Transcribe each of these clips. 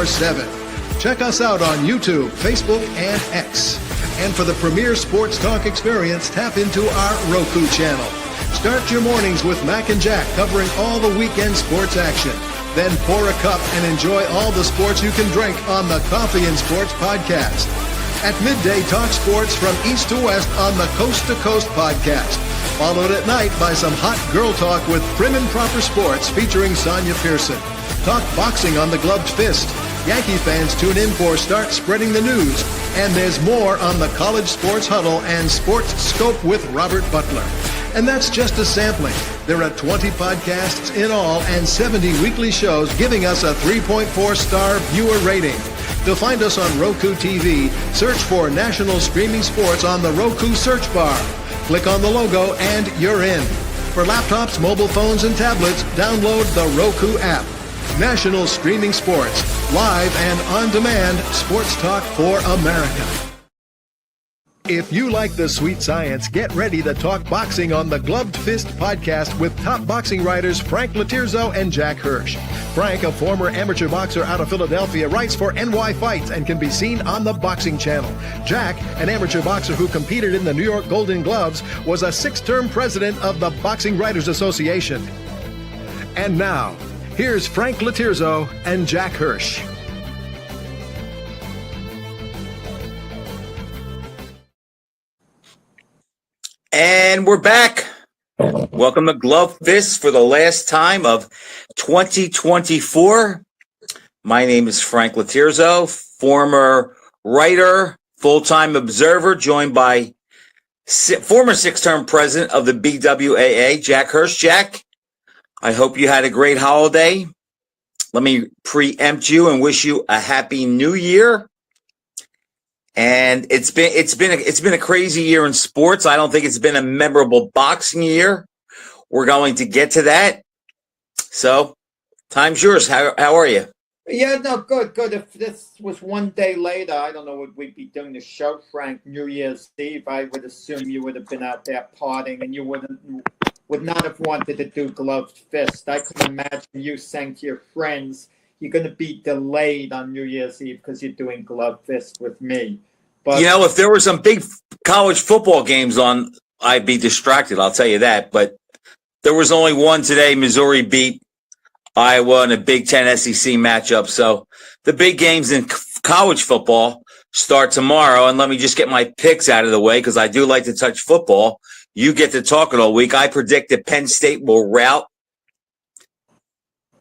24/7. Check us out on YouTube, Facebook, and X. And for the premier sports talk experience, tap into our Roku channel. Start your mornings with Mac and Jack covering all the weekend sports action. Then pour a cup and enjoy all the sports you can drink on the Coffee and Sports podcast. At midday, talk sports from east to west on the Coast to Coast podcast. Followed at night by some hot girl talk with Prim and Proper Sports featuring Sonia Pearson. Talk boxing on the Gloved Fist. Yankee fans tune in for Start Spreading the News. And there's more on the College Sports Huddle and Sports Scope with Robert Butler. And that's just a sampling. There are 20 podcasts in all and 70 weekly shows giving us a 3.4-star viewer rating. To find us on Roku TV, search for National Streaming Sports on the Roku search bar. Click on the logo and you're in. For laptops, mobile phones, and tablets, download the Roku app. National Streaming Sports, live and on demand, sports talk for America. If you like the sweet science, get ready to talk boxing on the Gloved Fist podcast with top boxing writers Frank Latirzo and Jack Hirsch. Frank, a former amateur boxer out of Philadelphia, writes for NY Fights and can be seen on the Boxing Channel. Jack, an amateur boxer who competed in the New York Golden Gloves, was a 6-term president of the Boxing Writers Association. And now, here's Frank Latirzo and Jack Hirsch. And we're back. Welcome to Glove Fist for the last time of 2024. My name is Frank Latirzo, former writer, full-time observer, joined by former 6-term president of the BWAA, Jack Hirsch. Jack, I hope you had a great holiday. Let me preempt you and wish you a happy new year. And it's been a crazy year in sports. I don't think it's been a memorable boxing year. We're going to get to that. So, time's yours. How are you? Yeah, no, good. If this was one day later, I don't know what we'd be doing the show, Frank. New Year's Eve, I would assume you would have been out there partying, and you would not have wanted to do Gloved Fist. I could imagine you saying to your friends, you're going to be delayed on New Year's Eve because you're doing Gloved Fist with me. But you know, if there were some big college football games on, I'd be distracted. I'll tell you that. But there was only one today. Missouri beat Iowa in a Big Ten SEC matchup. So the big games in college football start tomorrow. And let me just get my picks out of the way because I do like to touch football. You get to talk it all week. I predict that Penn State will rout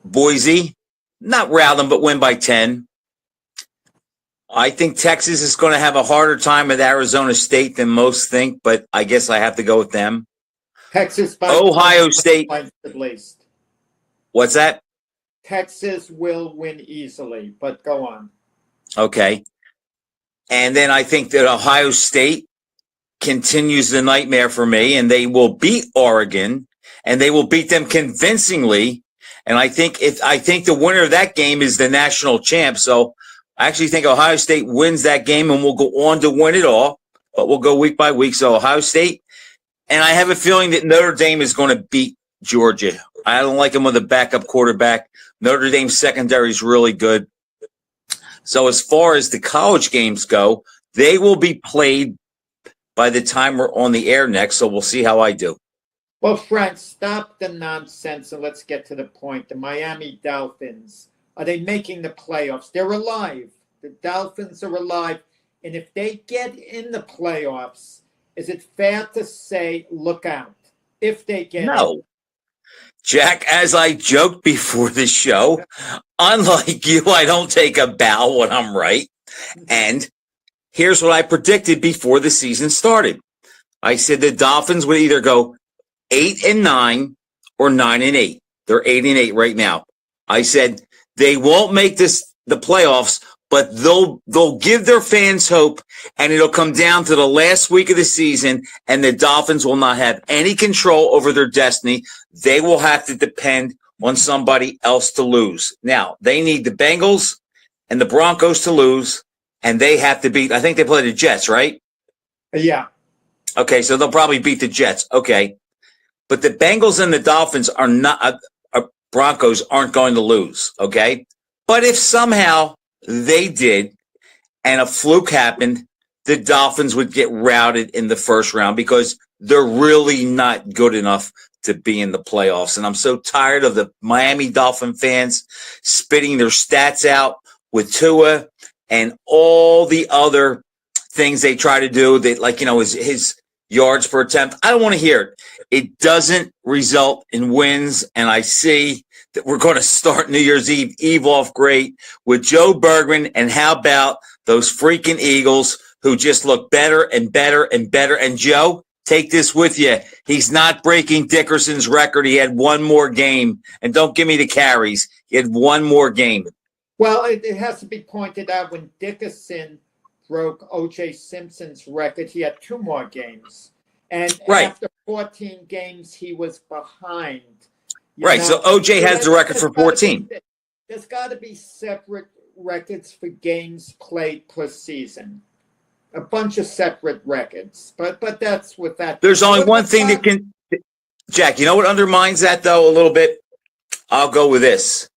Boise. Not rout them, but win by 10. I think Texas is going to have a harder time with Arizona State than most think, but I guess I have to go with them. Texas by Ohio State. At least. What's that? Texas will win easily, but go on. Okay. And then I think that Ohio State continues the nightmare for me, and they will beat Oregon, and they will beat them convincingly. And I think the winner of that game is the national champ. So I actually think Ohio State wins that game and will go on to win it all. But we'll go week by week. So Ohio State, and I have a feeling that Notre Dame is going to beat Georgia. I don't like them with a backup quarterback. Notre Dame's secondary is really good. So as far as the college games go, they will be played by the time we're on the air next. So we'll see how I do. Well, Frank, stop the nonsense and let's get to the point. The Miami Dolphins, are they making the playoffs? They're alive. The Dolphins are alive. And if they get in the playoffs, is it fair to say, look out, if they get No. Jack, as I joked before the show, unlike you, I don't take a bow when I'm right. And here's what I predicted before the season started. I said the Dolphins would either go 8-9 or 9-8. They're 8-8 right now. I said they won't make the playoffs, but they'll give their fans hope, and it'll come down to the last week of the season, and the Dolphins will not have any control over their destiny. They will have to depend on somebody else to lose. Now, they need the Bengals and the Broncos to lose, and they have to beat, I think they play the Jets, right? Yeah. Okay, so they'll probably beat the Jets. Okay. But the Bengals and the Dolphins are not, Broncos aren't going to lose. Okay. But if somehow they did and a fluke happened, the Dolphins would get routed in the first round because they're really not good enough to be in the playoffs. And I'm so tired of the Miami Dolphin fans spitting their stats out with Tua and all the other things they try to do. They his yards per attempt. I don't want to hear it. It doesn't result in wins. And I see that we're going to start New Year's Eve off great with Joe Bergman. And how about those freaking Eagles who just look better and better and better? And Joe, take this with you. He's not breaking Dickerson's record. He had one more game. And don't give me the carries. He had one more game. Well, it has to be pointed out when Dickerson broke O.J. Simpson's record, he had 2 more games. And after 14 games, he was behind. Right, so O.J. has the record for 14. There's got to be separate records for games played per season. A bunch of separate records. But that's what that... There's only one thing that can... Jack, you know what undermines that, though, a little bit? I'll go with this.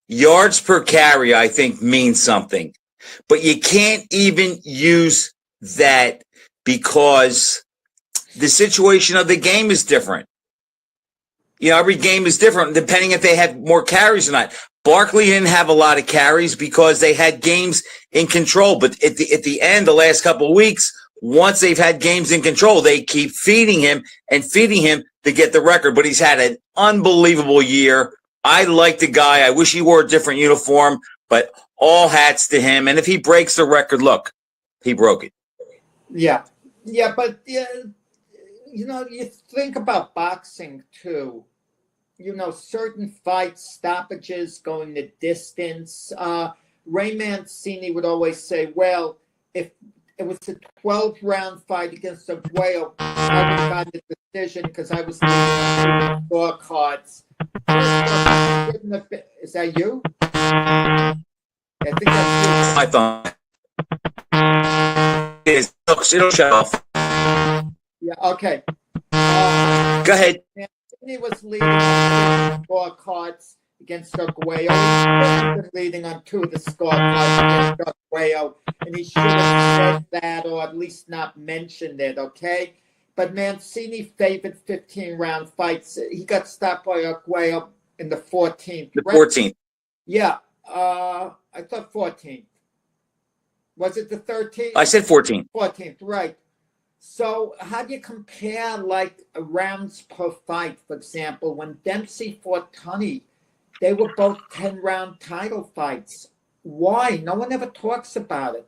Yards per carry, I think, means something. But you can't even use that because the situation of the game is different. You know, every game is different depending if they had more carries or not. Barkley didn't have a lot of carries because they had games in control. But at the end, the last couple of weeks, once they've had games in control, they keep feeding him to get the record. But he's had an unbelievable year. I like the guy. I wish he wore a different uniform, but all hats to him. And if he breaks the record, look, he broke it. Yeah, but you know, you think about boxing too. You know, certain fights, stoppages, going the distance. Ray Mancini would always say, well, if it was a 12-round fight against Aguayo, I would have gotten the decision because I was thinking scorecards. Is that you? I think that's you. My phone. It'll shut off. Yeah, okay. Go ahead. He was leading on 2 scorecards against Aguayo. He's been leading on 2 of the scorecards against Aguayo, and he should have said that or at least not mentioned it, okay? But Mancini favored 15-round fights. He got stopped by Aguayo in the 14th. The 14th. Yeah. I thought 14th. Was it the 13th? I said 14th. 14th, right. So how do you compare, like, rounds per fight, for example? When Dempsey fought Tunney, they were both 10-round title fights. Why? No one ever talks about it.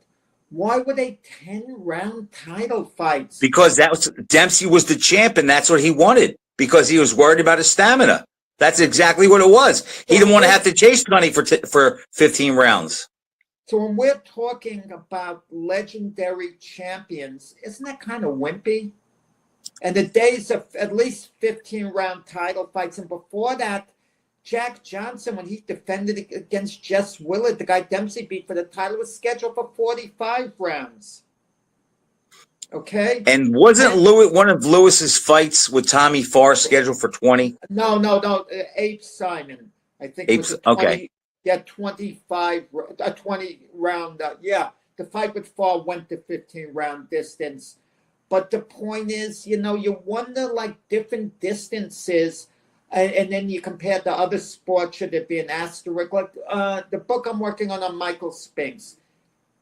Why were they 10-round title fights? Because Dempsey was the champ, and that's what he wanted. Because he was worried about his stamina. That's exactly what it was. He didn't want to have to chase Tunney for 15 rounds. So when we're talking about legendary champions, isn't that kind of wimpy? And the days of at least 15-round title fights, and before that, Jack Johnson, when he defended against Jess Willard, the guy Dempsey beat for the title, was scheduled for 45 rounds. Okay? And wasn't one of Lewis's fights with Tommy Farr scheduled for 20? No. Abe Simon, I think. Abe's, was 20, okay. Yeah, 20-round. The fight with Farr went to 15-round distance. But the point is, you know, you wonder, like, different distances, and then you compare to other sports, should there be an asterisk? Like the book I'm working on Michael Spinks.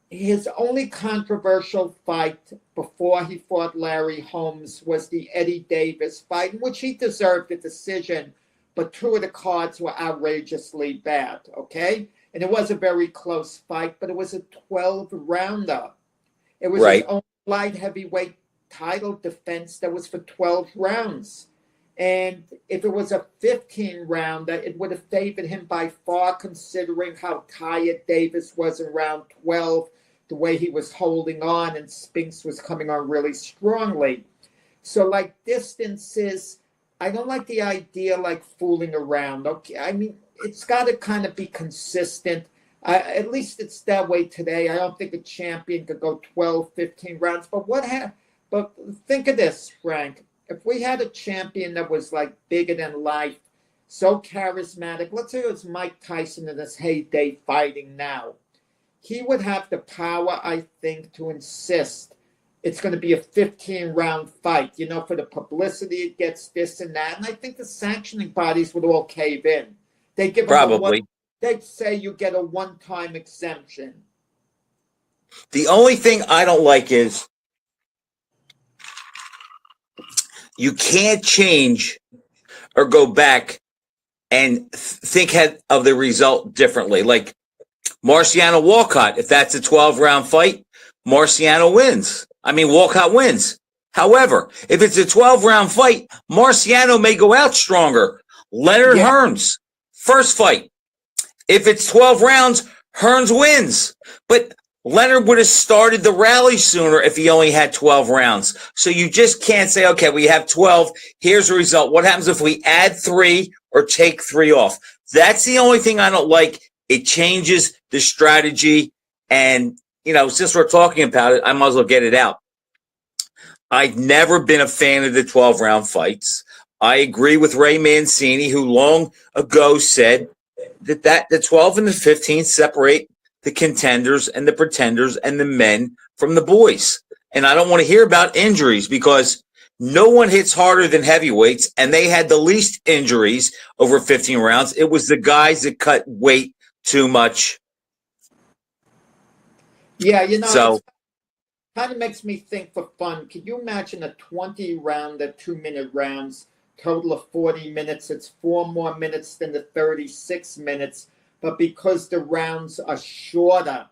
His only controversial fight before he fought Larry Holmes was the Eddie Davis fight, in which he deserved a decision, but 2 of the cards were outrageously bad, okay? And it was a very close fight, but it was a 12-rounder. It was his own light heavyweight title defense that was for 12 rounds. And if it was a 15-rounder, it would have favored him by far, considering how tired Davis was in round 12, the way he was holding on, and Spinks was coming on really strongly. So, like, distances, I don't like the idea, like, fooling around. Okay, I mean, it's got to kind of be consistent. At least it's that way today. I don't think a champion could go 12, 15 rounds. But think of this, Frank. If we had a champion that was, like, bigger than life, so charismatic. Let's say it was Mike Tyson in his heyday fighting now. He would have the power, I think, to insist it's going to be a 15-round fight. You know, for the publicity, it gets this and that. And I think the sanctioning bodies would all cave in. They give Probably. they'd say you get a one-time exemption. The only thing I don't like is you can't change or go back and think of the result differently. Like Marciano Walcott, if that's a 12-round fight, Marciano wins. I mean, Walcott wins. However, if it's a 12-round fight, Marciano may go out stronger. Leonard Hearns, first fight. If it's 12 rounds, Hearns wins. But Leonard would have started the rally sooner if he only had 12 rounds. So you just can't say, okay, we have 12. Here's the result. What happens if we add 3 or take 3 off? That's the only thing I don't like. It changes the strategy. And, you know, since we're talking about it, I might as well get it out. I've never been a fan of the 12-round fights. I agree with Ray Mancini, who long ago said that the 12 and the 15 separate the contenders and the pretenders and the men from the boys. And I don't want to hear about injuries because no one hits harder than heavyweights, and they had the least injuries over 15 rounds. It was the guys that cut weight too much. Yeah, you know, so kind of makes me think for fun. Can you imagine a 20-rounder, 2-minute rounds, total of 40 minutes? It's 4 more minutes than the 36 minutes. But because the rounds are shorter,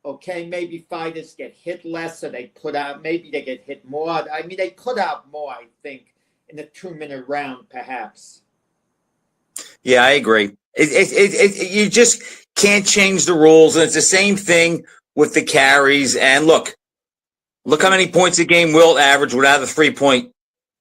okay, maybe fighters get hit less or they put out, maybe they get hit more. I mean, they put out more, I think, in a 2-minute round, perhaps. Yeah, I agree. You just can't change the rules. And it's the same thing with the carries. And look how many points a game Wilt averaged without the 3-point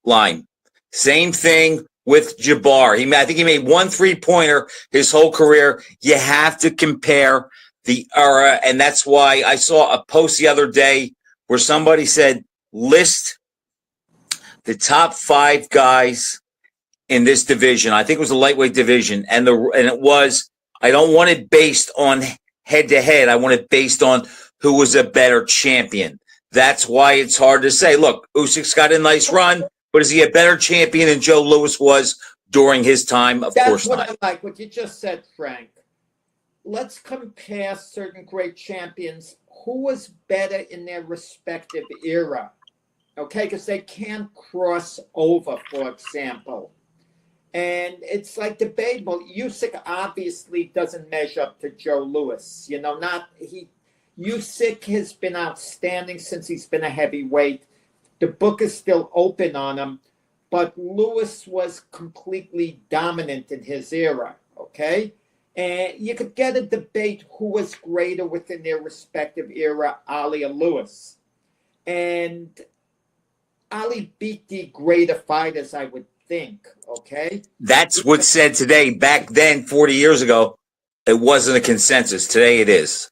line. Same thing with Jabbar. I think he made 1 3-pointer his whole career. You have to compare the era. And that's why I saw a post the other day where somebody said, list the top 5 guys in this division. I think it was the lightweight division. And it was, I don't want it based on head to head. I want it based on who was a better champion. That's why it's hard to say. Look, Usyk's got a nice run, but is he a better champion than Joe Louis was during his time? Of course not. That's what I like, what you just said, Frank. Let's compare certain great champions. Who was better in their respective era? Okay, because they can't cross over, for example. And it's like debatable. Usyk obviously doesn't measure up to Joe Louis. You know, Usyk has been outstanding since he's been a heavyweight. The book is still open on him, but Louis was completely dominant in his era, okay? And you could get a debate who was greater within their respective era, Ali or Louis. And Ali beat the greater fighters, I would think, okay? That's what's said today. Back then, 40 years ago, it wasn't a consensus. Today it is.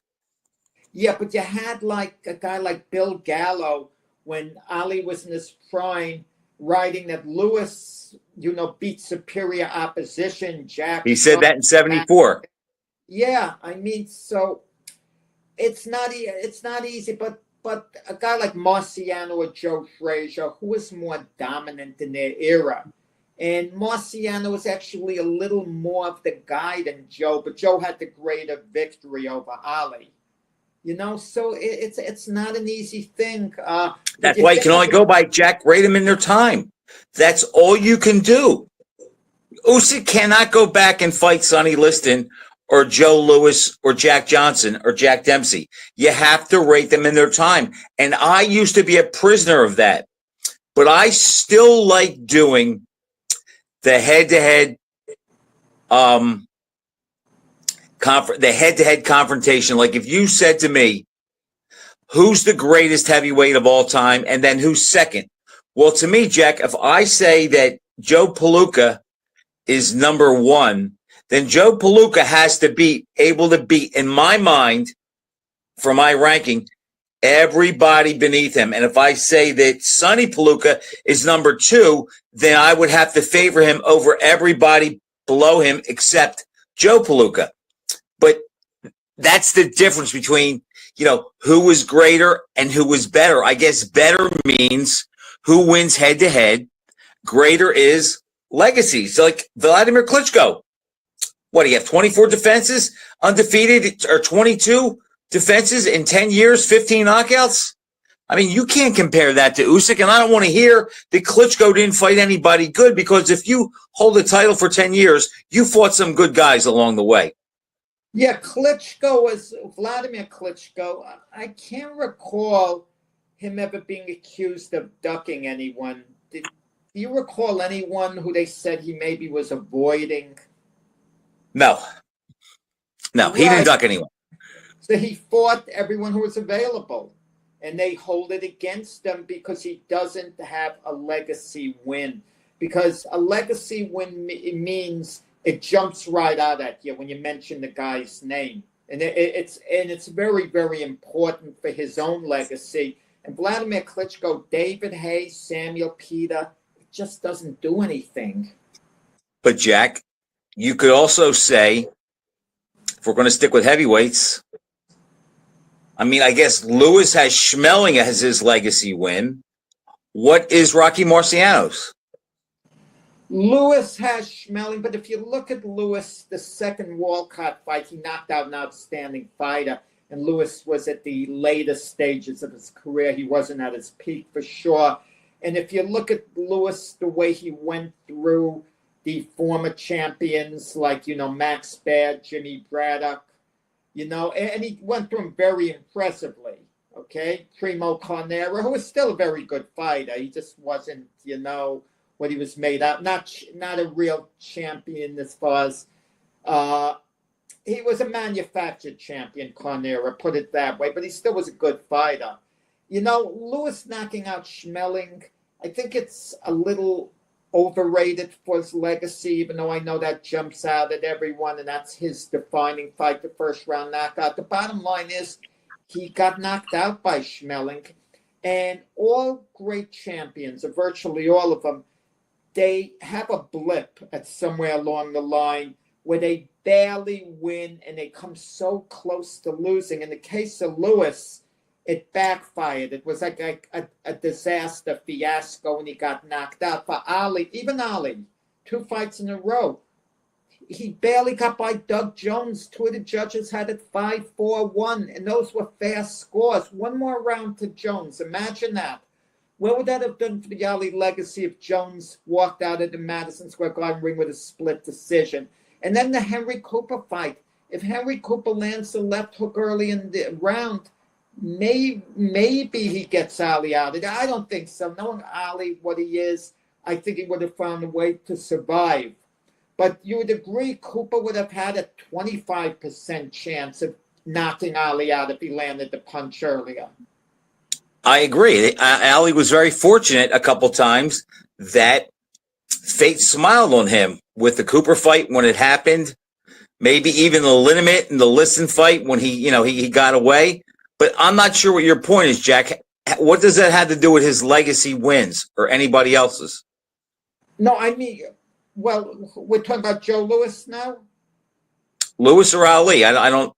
Yeah, but you had like a guy like Bill Gallo when Ali was in his prime, writing that Louis, you know, beat superior opposition. Jack. He said that in 74. Yeah, I mean, so it's not easy, but a guy like Marciano or Joe Frazier, who was more dominant in their era. And Marciano was actually a little more of the guy than Joe, but Joe had the greater victory over Ali. You know, so it's not an easy thing. That's why you can only go by Jack, rate them in their time. That's all you can do. Usyk cannot go back and fight Sonny Liston or Joe Louis or Jack Johnson or Jack Dempsey. You have to rate them in their time. And I used to be a prisoner of that. But I still like doing the head-to-head the head-to-head confrontation. Like if you said to me, who's the greatest heavyweight of all time, and then who's second? Well, to me, Jack, if I say that Joe Palooka is number 1, then Joe Palooka has to be able to beat, in my mind, for my ranking, everybody beneath him. And if I say that Sonny Palooka is number 2, then I would have to favor him over everybody below him except Joe Palooka. But that's the difference between, who was greater and who was better. I guess better means who wins head to head. Greater is legacy. So like Vladimir Klitschko, what do you have? 24 defenses, undefeated, or 22 defenses in 10 years, 15 knockouts. I mean, you can't compare that to Usyk, and I don't want to hear that Klitschko didn't fight anybody good, because if you hold the title for 10 years, you fought some good guys along the way. Yeah, Vladimir Klitschko. I can't recall him ever being accused of ducking anyone. Do you recall anyone who they said he maybe was avoiding? No, he didn't duck anyone. So he fought everyone who was available, and they hold it against him because he doesn't have a legacy win. Because a legacy win means it jumps right out at you when you mention the guy's name, and it's very, very important for his own legacy. And Vladimir Klitschko, David Hayes, Samuel Peter, it just doesn't do anything. But Jack, you could also say, if we're going to stick with heavyweights, I mean, I guess Lewis has Schmeling as his legacy win. What is Rocky Marciano's? Lewis has Schmeling, but if you look at Lewis, the second Walcott fight, he knocked out an outstanding fighter, and Lewis was at the later stages of his career. He wasn't at his peak for sure. And if you look at Lewis, the way he went through the former champions like, Max Baird, Jimmy Braddock, and he went through them very impressively, okay? Primo Carnera, who was still a very good fighter. He just wasn't, what he was made out. Not a real champion as far as he was a manufactured champion, Carnera, put it that way, but he still was a good fighter. Lewis knocking out Schmeling, I think it's a little overrated for his legacy, even though I know that jumps out at everyone, and that's his defining fight, the first round knockout. The bottom line is he got knocked out by Schmeling, and all great champions, or virtually all of them, they have a blip at somewhere along the line where they barely win and they come so close to losing. In the case of Lewis, it backfired. It was like a disaster fiasco when he got knocked out. For Ali, even Ali, 2 fights in a row, he barely got by Doug Jones. 2 of the judges had it 5-4-1, and those were fast scores. 1 more round to Jones. Imagine that. What would that have done for the Ali legacy if Jones walked out of the Madison Square Garden ring with a split decision? And then the Henry Cooper fight. If Henry Cooper lands the left hook early in the round, maybe he gets Ali out of it. I don't think so. Knowing Ali, what he is, I think he would have found a way to survive. But you would agree Cooper would have had a 25% chance of knocking Ali out if he landed the punch earlier. I agree. Ali was very fortunate a couple times that fate smiled on him with the Cooper fight when it happened, maybe even the Liniment and the Listen fight when he got away. But I'm not sure what your point is, Jack. What does that have to do with his legacy wins or anybody else's? No, I mean, well, we're talking about Joe Lewis now? Lewis or Ali? I don't.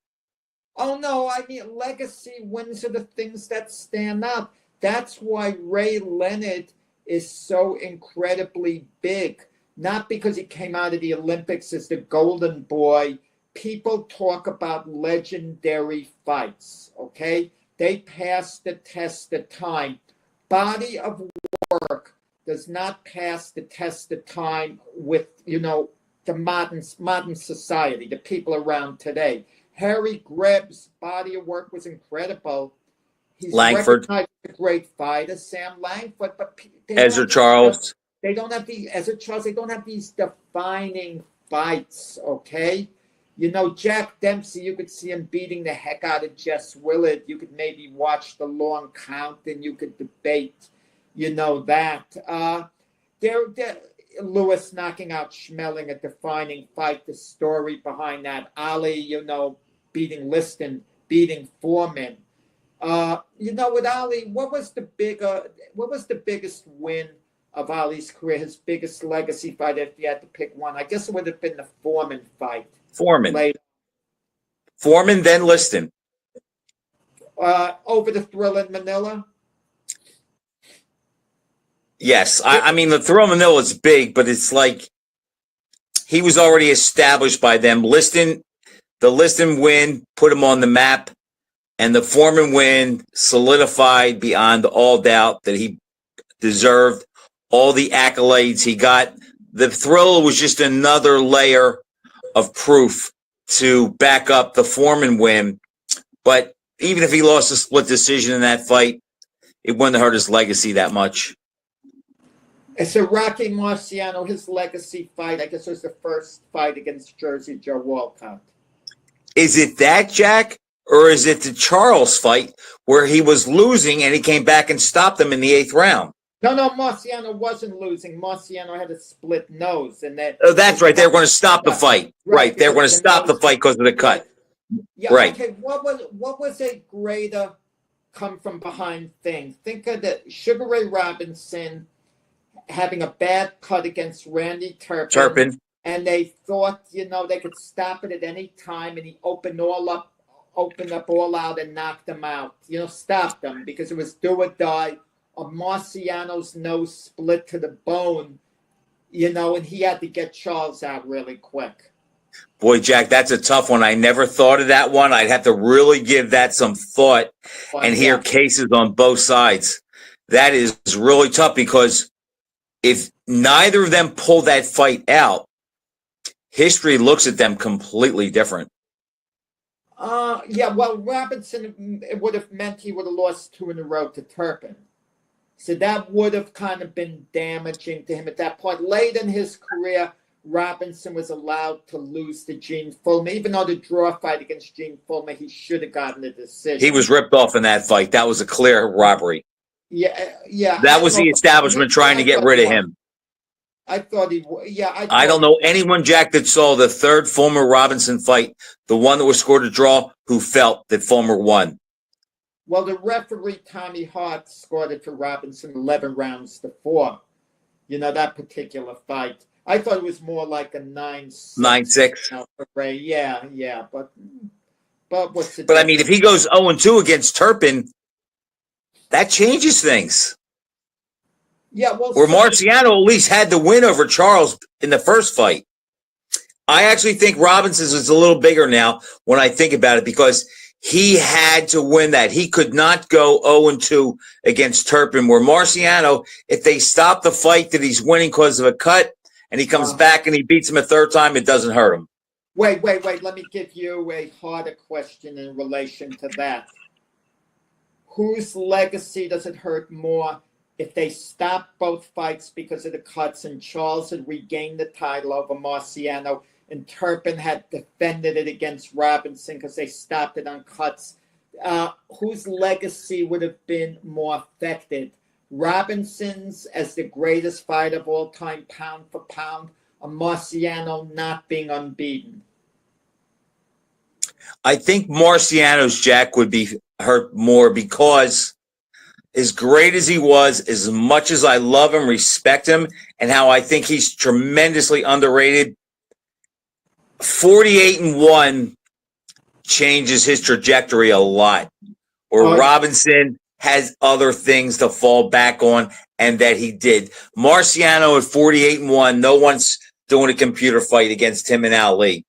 Oh, no, I mean, legacy wins are the things that stand out. That's why Ray Leonard is so incredibly big. Not because he came out of the Olympics as the golden boy. People talk about legendary fights, okay? They pass the test of time. Body of work does not pass the test of time with, the modern society, the people around today. Harry Grebb's body of work was incredible. He's Langford, recognized as a great fighter. Sam Langford, but Ezra Charles. They don't have They don't have these defining fights. Okay, Jack Dempsey. You could see him beating the heck out of Jess Willard. You could maybe watch the long count, and you could debate. That. Lewis knocking out Schmeling, a defining fight. The story behind that. Ali, beating Liston, beating Foreman. With Ali, what was the biggest win of Ali's career, his biggest legacy fight, if you had to pick one, I guess it would have been the Foreman fight. Foreman, Later. then Liston. Over the Thrill in Manila. Yes, I mean the Thrill in Manila is big, but it's like he was already established by them. The Liston win put him on the map, and the Foreman win solidified beyond all doubt that he deserved all the accolades he got. The Thrill was just another layer of proof to back up the Foreman win. But even if he lost a split decision in that fight, it wouldn't hurt his legacy that much. So Rocky Marciano, his legacy fight, I guess was the first fight against Jersey Joe Walcott. Is it that, Jack? Or is it the Charles fight where he was losing and he came back and stopped him in the 8th round? No, Marciano wasn't losing. Marciano had a split nose, and that. Oh, that's right. They were going to stop the fight. Right. They were going to stop the fight because of the cut. Yeah. Right. Okay. What was a greater come from behind thing? Think of the Sugar Ray Robinson having a bad cut against Randy Turpin. And they thought, they could stop it at any time, and he opened up all out and knocked them out. Stopped them because it was do or die. Marciano's nose split to the bone, and he had to get Charles out really quick. Boy, Jack, that's a tough one. I never thought of that one. I'd have to really give that some thought and hear cases on both sides. That is really tough because if neither of them pull that fight out, history looks at them completely different. Well, Robinson, it would have meant he would have lost 2 in a row to Turpin. So that would have kind of been damaging to him at that point. Late in his career, Robinson was allowed to lose to Gene Fullmer. Even though the draw fight against Gene Fullmer, he should have gotten the decision. He was ripped off in that fight. That was a clear robbery. Yeah. That was the establishment trying to get rid of him. I thought he would. Yeah. I don't know anyone, Jack, that saw the 3rd Fullmer-Robinson fight, the one that was scored a draw, who felt that Fullmer won. Well, the referee, Tommy Hart, scored it for Robinson 11 rounds to 4. That particular fight. I thought it was more like a 9-6. 9-6. Yeah. But what's the But I mean, if he goes 0-2 against Turpin, that changes things. Yeah, well, where Marciano at least had the win over Charles in the first fight. I actually think Robinson's is a little bigger now when I think about it because he had to win that. He could not go 0-2 against Turpin, where Marciano, if they stop the fight that he's winning because of a cut and he comes back and he beats him a 3rd time, it doesn't hurt him. Wait. Let me give you a harder question in relation to that. Whose legacy does it hurt more if they stopped both fights because of the cuts and Charles had regained the title over Marciano and Turpin had defended it against Robinson because they stopped it on cuts? Whose legacy would have been more affected? Robinson's as the greatest fighter of all time, pound for pound, or Marciano not being unbeaten? I think Marciano's, Jack, would be hurt more because as great as he was, as much as I love him, respect him, and how I think he's tremendously underrated, 48-1 changes his trajectory a lot. Or Robinson has other things to fall back on, and that he did. Marciano at 48-1, no one's doing a computer fight against him and Ali.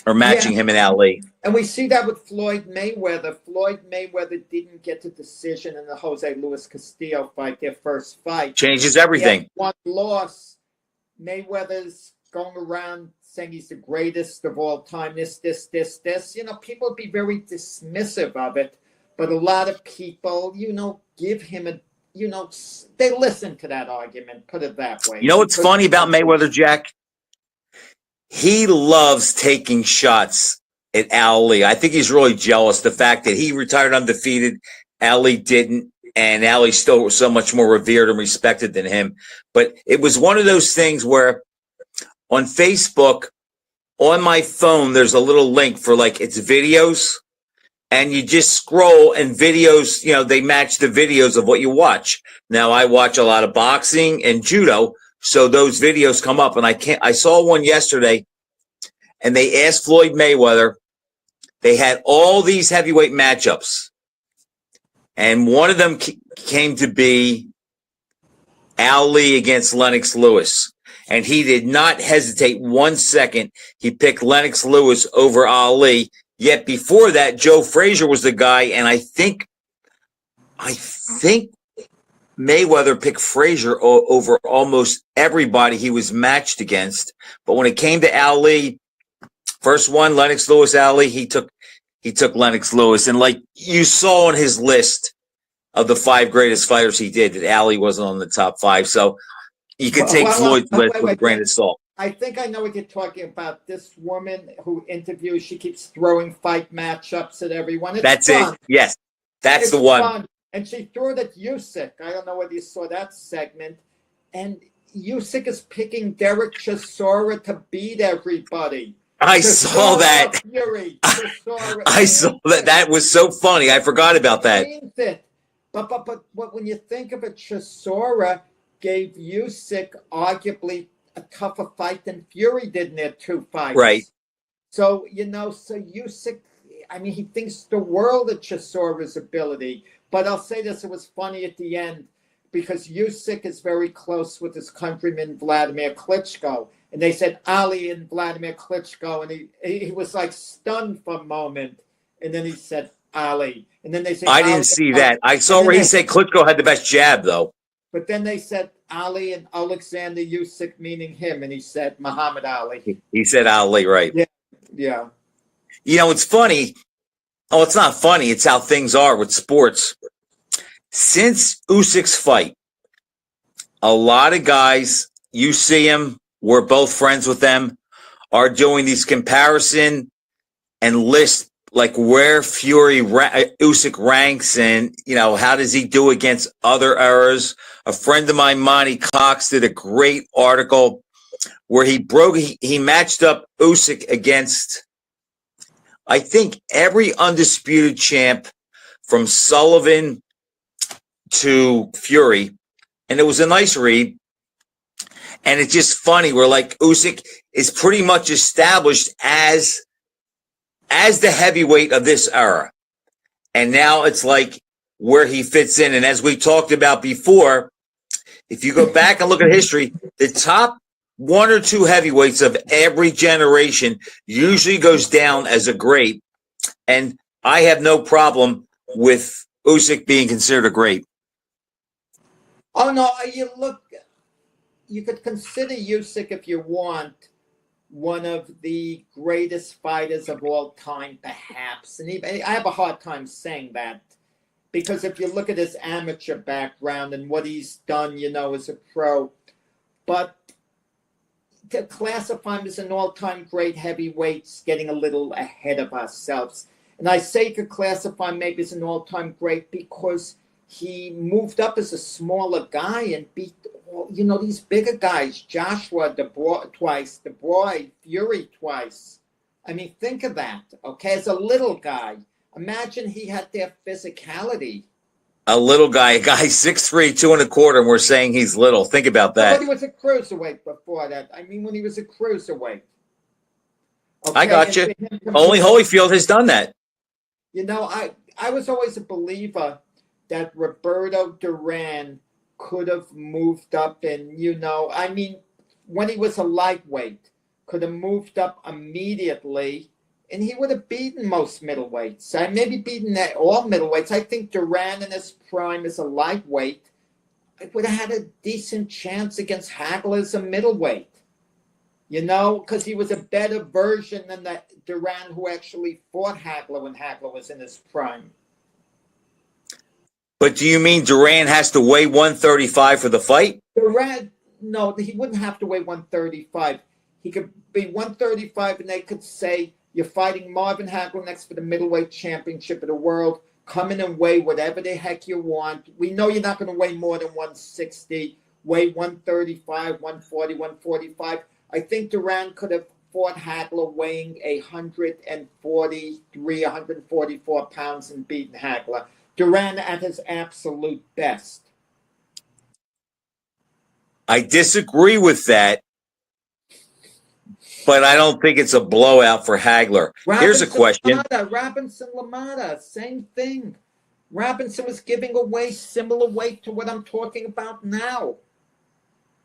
Or matching him and Ali. And we see that with Floyd Mayweather. Floyd Mayweather didn't get the decision in the Jose Luis Castillo fight, their first fight. Changes everything. One loss. Mayweather's going around saying he's the greatest of all time. This. People would be very dismissive of it. But a lot of people, give him they listen to that argument, put it that way. You know what's funny about Mayweather, Jack? He loves taking shots at Ali. I think he's really jealous the fact that he retired undefeated, Ali didn't, and Ali's still so much more revered and respected than him. But it was one of those things where on Facebook, on my phone, there's a little link for it's videos, and you just scroll and videos, they match the videos of what you watch. Now I watch a lot of boxing and judo, so those videos come up, and I saw one yesterday, and they asked Floyd Mayweather, they had all these heavyweight matchups, and one of them came to be Ali against Lennox Lewis. And he did not hesitate 1 second. He picked Lennox Lewis over Ali. Yet before that, Joe Frazier was the guy, and I think Mayweather picked Frazier over almost everybody he was matched against. But when it came to Ali, first one, Lennox Lewis, Ali, he took Lennox Lewis. And like you saw on his list of the 5 greatest fighters he did, that Ali wasn't on the top 5. So you could take Floyd's list with a grain of salt. I think I know what you're talking about. This woman who interviews, she keeps throwing fight matchups at everyone. That's fun. It. Yes, that's the one. Fun. And she threw it at Usyk. I don't know whether you saw that segment. And Usyk is picking Derek Chisora to beat everybody. I saw that. Fury, I saw that. That was so funny. I forgot about that. But when you think of it, Chisora gave Usyk arguably a tougher fight than Fury did in their 2 fights. Right. So, so Usyk, he thinks the world of Chisora's ability. But I'll say this, it was funny at the end because Usyk is very close with his countryman Vladimir Klitschko. And they said Ali and Vladimir Klitschko, and he was like stunned for a moment. And then he said Ali. And then they said I didn't see that. I saw where he said Klitschko had the best jab, though. But then they said Ali and Alexander Usyk, meaning him, and he said Muhammad Ali. He said Ali, right? Yeah. It's funny. Oh, it's not funny. It's how things are with sports. Since Usyk's fight, a lot of guys, you see them, we're both friends with them, are doing these comparison and list like where Usyk ranks and, how does he do against other eras. A friend of mine, Monty Cox, did a great article where he matched up Usyk against, I think, every undisputed champ from Sullivan to Fury. And it was a nice read. And it's just funny. We're like, Usyk is pretty much established as the heavyweight of this era. And now it's like where he fits in. And as we talked about before, if you go back and look at history, the top 1 or 2 heavyweights of every generation usually goes down as a great. And I have no problem with Usyk being considered a great. Oh, no, you could consider Usyk, if you want, one of the greatest fighters of all time, perhaps. And I have a hard time saying that because if you look at his amateur background and what he's done, as a pro, but to classify him as an all-time great heavyweight's getting a little ahead of ourselves. And I say to classify him maybe as an all-time great because he moved up as a smaller guy and beat these bigger guys, Joshua twice, DeBroy, Fury twice. Think of that, okay? As a little guy, imagine he had their physicality. A little guy, a guy 6'3", 2 1/4, and we're saying he's little. Think about that. But he was a cruiserweight before that. When he was a cruiserweight. Okay? I got you. Only Holyfield has done that. I was always a believer that Roberto Duran could have moved up and, when he was a lightweight, could have moved up immediately and he would have beaten most middleweights. Maybe beaten all middleweights. I think Duran in his prime as a lightweight would have had a decent chance against Hagler as a middleweight. Because he was a better version than the Duran who actually fought Hagler when Hagler was in his prime. But do you mean Duran has to weigh 135 for the fight? Duran, no, he wouldn't have to weigh 135. He could be 135 and they could say, you're fighting Marvin Hagler next for the middleweight championship of the world. Come in and weigh whatever the heck you want. We know you're not going to weigh more than 160. Weigh 135, 140, 145. I think Duran could have fought Hagler weighing 143, 144 pounds and beaten Hagler. Duran at his absolute best. I disagree with that, but I don't think it's a blowout for Hagler. Here's a question. Robinson Lamada, same thing. Robinson was giving away similar weight to what I'm talking about now.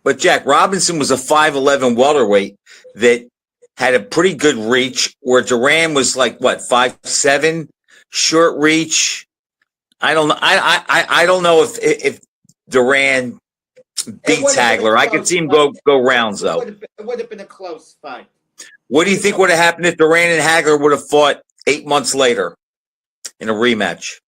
But Jack, Robinson was a 5'11" welterweight that had a pretty good reach, where Duran was like, what, 5'7", short reach. I don't know. I don't know if Duran beats Hagler. I could see him go rounds, though. It would have been a close fight. What do you think would have happened if Duran and Hagler would have fought 8 months later in a rematch?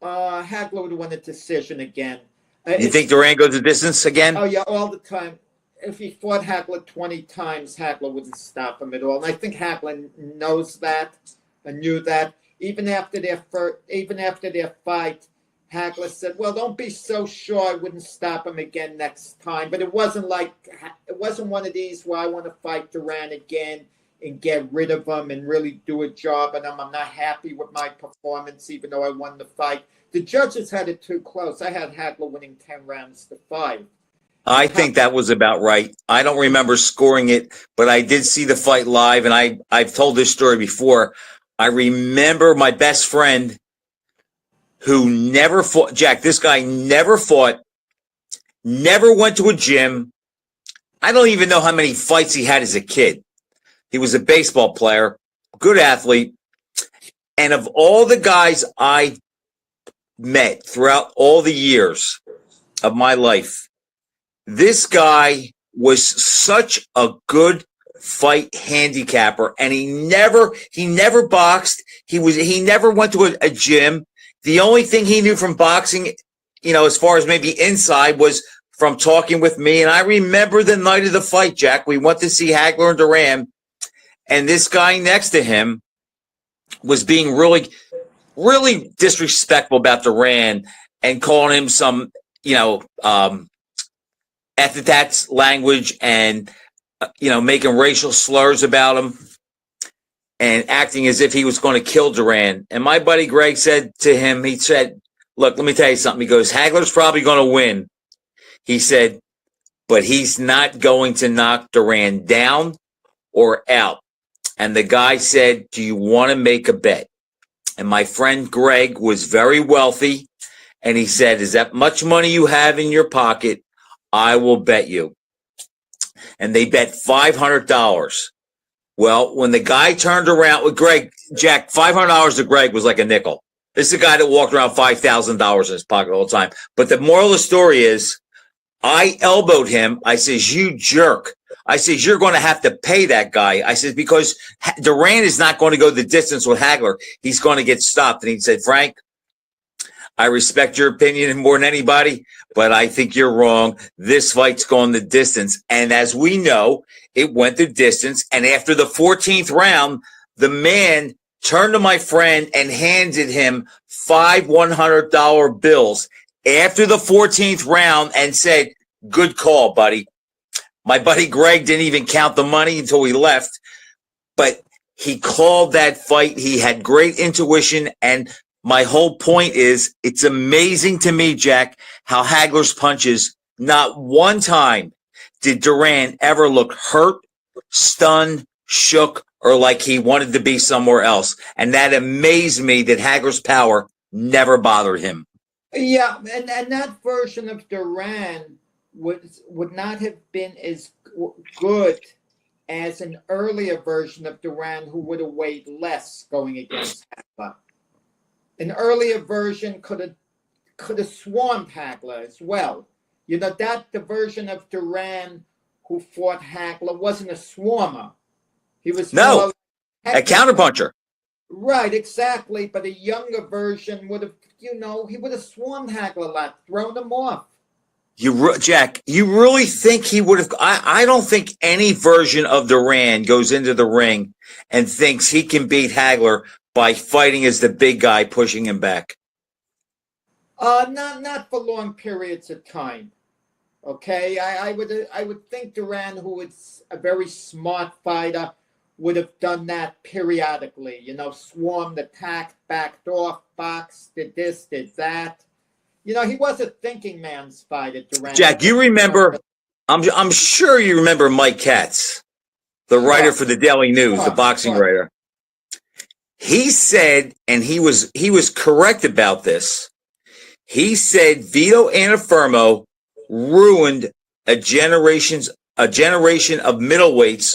Hagler would have won a decision again. You think Duran goes the distance again? Oh, yeah, all the time. If he fought Hagler 20 times, Hagler wouldn't stop him at all. And I think Hagler knows that and knew that. Even after their fight, Hagler said, well, don't be so sure I wouldn't stop him again next time. But it wasn't one of these where I want to fight Duran again and get rid of him and really do a job on him. I'm not happy with my performance, even though I won the fight. The judges had it too close. I had Hagler winning 10 rounds to 5. I think that was about right. I don't remember scoring it, but I did see the fight live, and I've told this story before. I remember my best friend who never fought. Jack, this guy never fought, never went to a gym. I don't even know how many fights he had as a kid. He was a baseball player, good athlete. And of all the guys I met throughout all the years of my life, this guy was such a good fight handicapper, and he never boxed. He never went to a gym. The only thing he knew from boxing, as far as maybe inside, was from talking with me. And I remember the night of the fight, Jack, we went to see Hagler and Duran, and this guy next to him was being really, really disrespectful about Duran and calling him some, epithets language and, making racial slurs about him and acting as if he was going to kill Duran. And my buddy Greg said to him, he said, look, let me tell you something. He goes, Hagler's probably going to win. He said, but he's not going to knock Duran down or out. And the guy said, do you want to make a bet? And my friend Greg was very wealthy. And he said, is that much money you have in your pocket? I will bet you. And they bet $500. Well, when the guy turned around with Greg, Jack, $500 to Greg was like a nickel. This is a guy that walked around $5,000 in his pocket all the time. But the moral of the story is, I elbowed him. I says, you jerk. I says, you're going to have to pay that guy. I said, because Duran is not going to go the distance with Hagler. He's going to get stopped. And he said, Frank, I respect your opinion more than anybody, but I think you're wrong. This fight's going the distance. And as we know, it went the distance. And after the 14th round, the man turned to my friend and handed him 5 $100 bills after the 14th round and said, good call, buddy. My buddy Greg didn't even count the money until we left, but he called that fight. He had great intuition. And my whole point is, it's amazing to me, Jack, how Hagler's punches, not one time did Duran ever look hurt, stunned, shook, or like he wanted to be somewhere else. And that amazed me that Hagler's power never bothered him. Yeah, and that version of Duran would not have been as good as an earlier version of Duran who would have weighed less going against Hagler. An earlier version could have swarmed Hagler as well. That the version of Duran who fought Hagler wasn't a swarmer. He was a counterpuncher. Right, exactly. But a younger version would have, he would have swarmed Hagler a lot, thrown him off. Jack, you really think he would have? I don't think any version of Duran goes into the ring and thinks he can beat Hagler by fighting as the big guy pushing him back. Not for long periods of time. Okay, I would think Duran, who is a very smart fighter, would have done that periodically. You know, swarmed, attacked, backed off, boxed, did this, did that. You know, he was a thinking man's fighter, Duran. Jack, you remember? I'm sure you remember Mike Katz, the writer for the Daily News, the boxing writer. He said, and he was correct about this. He said Vito Antuofermo ruined a generation of middleweights,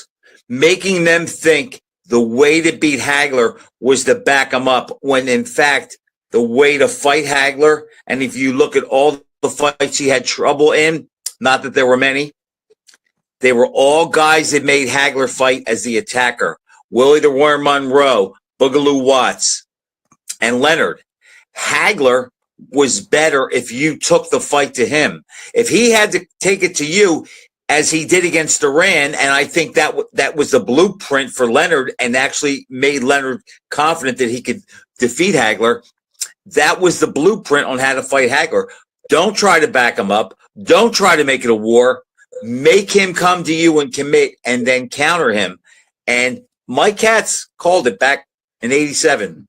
making them think the way to beat Hagler was to back him up, when in fact the way to fight Hagler, and if you look at all the fights he had trouble in, not that there were many, they were all guys that made Hagler fight as the attacker. Willie the Warrior Monroe, Boogaloo Watts, and Leonard. Hagler was better if you took the fight to him. If he had to take it to you, as he did against Duran, and I think that was the blueprint for Leonard and actually made Leonard confident that he could defeat Hagler. That was the blueprint on how to fight Hagler. Don't try to back him up. Don't try to make it a war. Make him come to you and commit, and then counter him. And Mike Katz called it back in '87.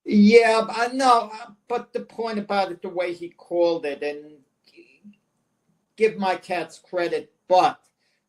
Yeah, I know. But the point about it, the way he called it, and give Mike Katz credit, but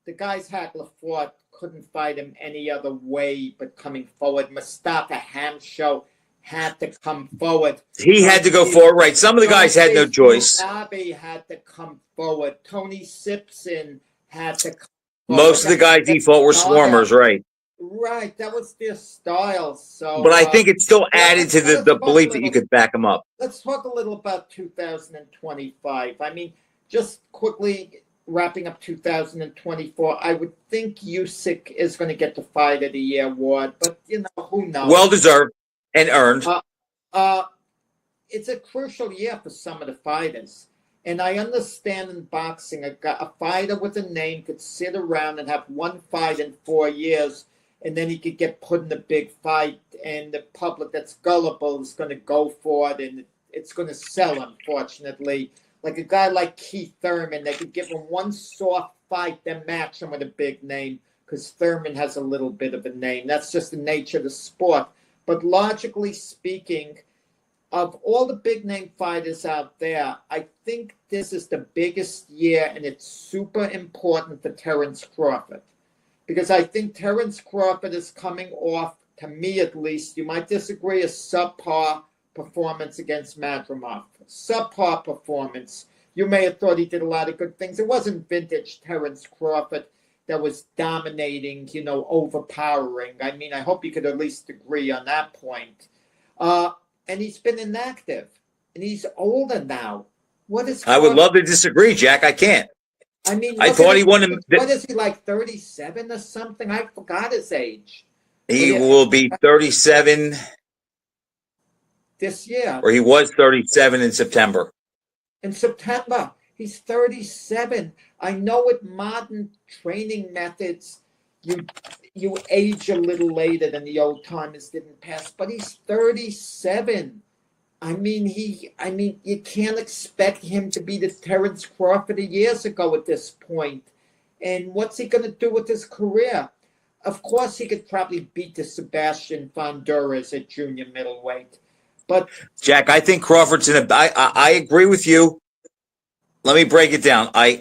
the guys Hagler fought couldn't fight him any other way but coming forward. Mustafa Hamsho had to come forward. He had to go forward, right? Some of the guys had no choice. Abe had to come forward. Tony Simpson had to come forward. Most of the guys he fought were swarmers, right? Right, that was their style. So, but I think it still added to the belief that you could back them up. Let's talk a little about 2025. I mean, just quickly wrapping up 2024, I would think Usyk is going to get the Fight of the Year award, but you know, who knows? Well deserved and earned. It's a crucial year for some of the fighters. And I understand in boxing, a fighter with a name could sit around and have one fight in 4 years, and then he could get put in a big fight, and the public that's gullible is going to go for it, and it's going to sell, unfortunately. Like a guy like Keith Thurman, they could give him one soft fight, then match him with a big name, because Thurman has a little bit of a name. That's just the nature of the sport. But logically speaking, of all the big name fighters out there, I think this is the biggest year, and it's super important for Terence Crawford. Because I think Terence Crawford is coming off, to me at least, you might disagree, a subpar performance against Madrimov. Subpar performance. You may have thought he did a lot of good things. It wasn't vintage Terence Crawford that was dominating, you know, overpowering. I mean, I hope you could at least agree on that point. And he's been inactive, and he's older now. What is? I would love to disagree, Jack. I can't. I mean, I thought he won. What is he, like 37 or something? I forgot his age. He will be 37 this year, or he was 37 in September. In September, he's 37. I know with modern training methods, you age a little later than the old timers didn't pass, but he's 37. I mean, you can't expect him to be the Terence Crawford of years ago at this point. And what's he going to do with his career? Of course, he could probably beat the Sebastian Fonduras at junior middleweight. But Jack, I think Crawford's in a. I agree with you. Let me break it down. I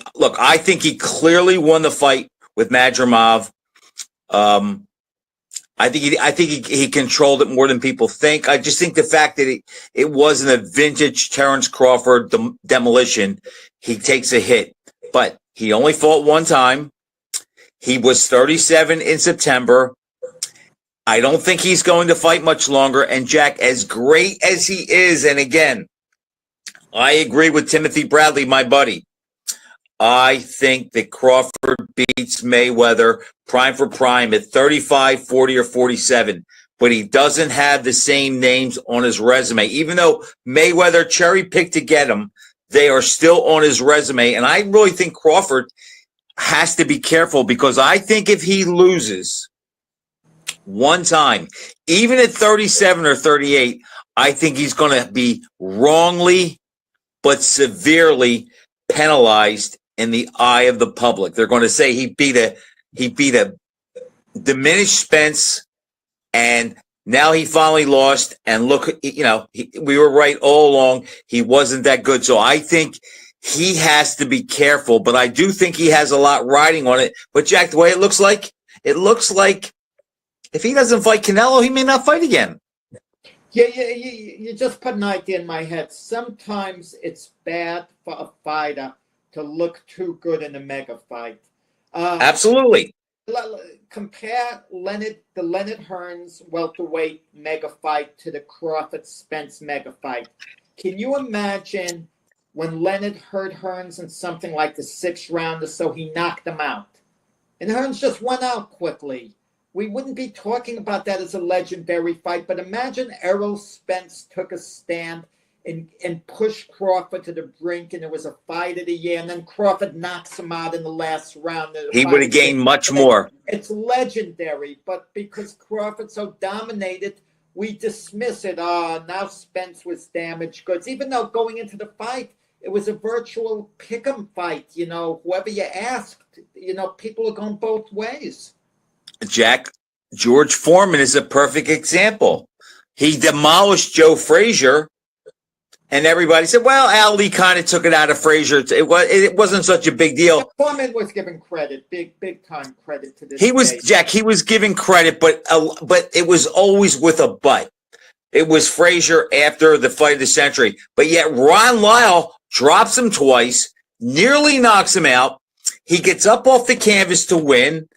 think he clearly won the fight with Madrimov. I think he controlled it more than people think. I just think the fact that it wasn't a vintage Terence Crawford demolition, he takes a hit. But he only fought one time. He was 37 in September. I don't think he's going to fight much longer. And Jack, as great as he is, and again, I agree with Timothy Bradley, my buddy. I think that Crawford beats Mayweather prime for prime at 35, 40, or 47. But he doesn't have the same names on his resume. Even though Mayweather cherry-picked to get him, they are still on his resume. And I really think Crawford has to be careful, because I think if he loses one time, even at 37 or 38, I think he's going to be wrongly but severely penalized in the eye of the public. They're going to say he beat a diminished Spence, and now he finally lost. And look, we were right all along. He wasn't that good. So I think he has to be careful, but I do think he has a lot riding on it. But Jack, the way it looks like if he doesn't fight Canelo, he may not fight again. Yeah, you just put an idea in my head. Sometimes it's bad for a fighter to look too good in a mega fight. Absolutely. Compare the Leonard Hearns welterweight mega fight to the Crawford Spence mega fight. Can you imagine when Leonard hurt Hearns in something like the 6th round or so, he knocked him out, and Hearns just went out quickly? We wouldn't be talking about that as a legendary fight, but imagine Errol Spence took a stand and pushed Crawford to the brink, and it was a fight of the year, and then Crawford knocks him out in the last round. He would have gained much more. It's legendary, but because Crawford so dominated, we dismiss it. Now Spence was damaged goods, even though going into the fight, it was a virtual pick'em fight. Whoever you asked, people are going both ways. Jack, George Foreman is a perfect example. He demolished Joe Frazier, and everybody said, well, Ali kind of took it out of Frazier. It wasn't such a big deal. Foreman was given credit, big time credit to this. He was given credit, but it was always with a but. It was Frazier after the fight of the century. But yet Ron Lyle drops him twice, nearly knocks him out. He gets up off the canvas to win.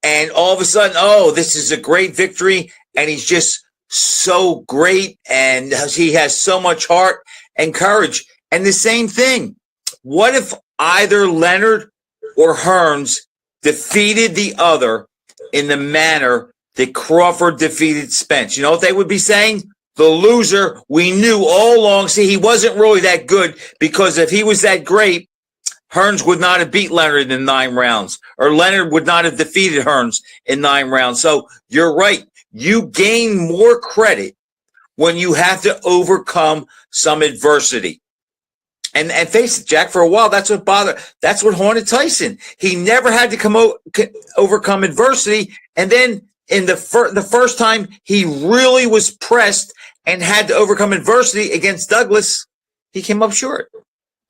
And all of a sudden, this is a great victory. And he's just so great. And he has so much heart and courage. And the same thing. What if either Leonard or Hearns defeated the other in the manner that Crawford defeated Spence? You know what they would be saying? The loser, we knew all along. See, he wasn't really that good, because if he was that great, Hearns would not have beat Leonard in 9 rounds, or Leonard would not have defeated Hearns in 9 rounds. So you're right. You gain more credit when you have to overcome some adversity. And face it, Jack, for a while, that's what haunted Tyson. He never had to overcome adversity. And then in the first time he really was pressed and had to overcome adversity against Douglas, he came up short.